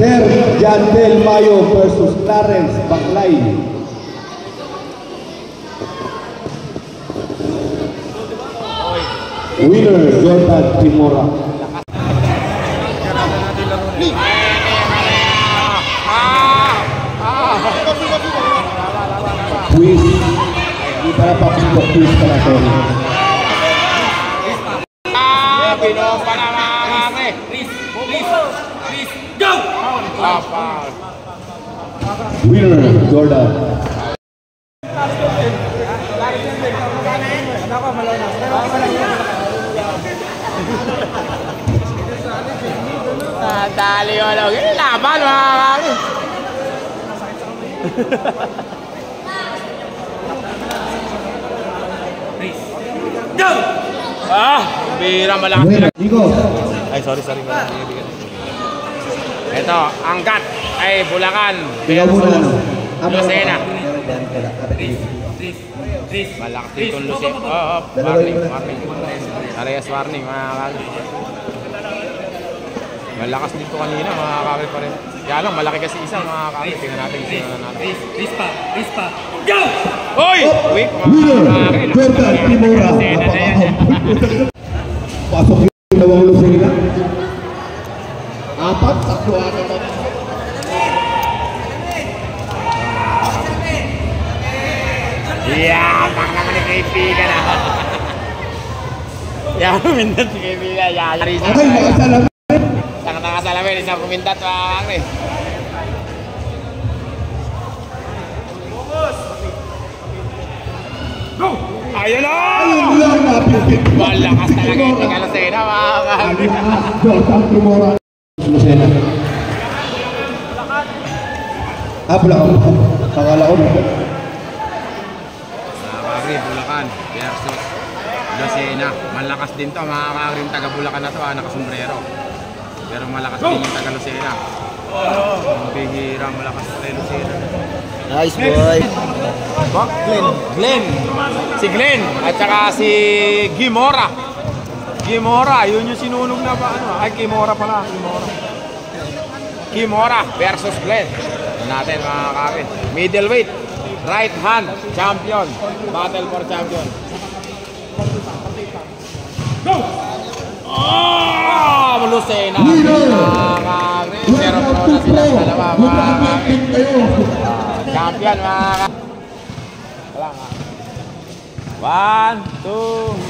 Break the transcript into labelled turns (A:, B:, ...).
A: Sir Jandel Mayo versus Clarence Baklay. Winner, Jordan Timora. Quiz. Hindi pala papasok quiz pala, sorry.
B: Pinompa na mga kami. Please, go!
A: Winner, Jordan.
B: Dali ko lang. Laban mga kami. Go! Bira malaki lang. Ay, sorry. Ito, angkat ay Bulacan versus Lucena. Malaki ditong Lucena. Warning. Parehas warning mga kami. Malakas dito kanina mga kami pa rin. Kaya lang, malaki kasi isa mga kami. Tingnan natin. Rispa. Go! Hoy! Quick mga kami.
A: Jordan Timora. Pasok yung dalawang Lucena. Apat, sakto naman.
B: Pang naman ni kaibigan na. Mindat si kaibigan.
A: Okay, makasalamin.
B: Nakasalamin, isang kumindat mga kami. Go! Ayun na! Malakas talaga yung Lucena mga kami.
A: Jordan Timora. Lucena. Bulacan. Pangala ko.
B: Bulacan versus Lucena. Malakas din to mga kagrim, taga Bulacan na to, nakasombrero. Pero malakas din yung taga Lucena. Ang bihira, malakas tayo Lucena.
C: Nice boy.
B: Glenn. Si Glenn at saka si Gimora, yun yung sinunog na ba ano? Ay, Kimora pala, Kimora versus Glenn. Natin mga kapit. Middleweight, right hand champion, battle for champion. Go! Lucena. Pero na sila dalawa mga kapit. Champion mga kapit. Wala nga. 1, 2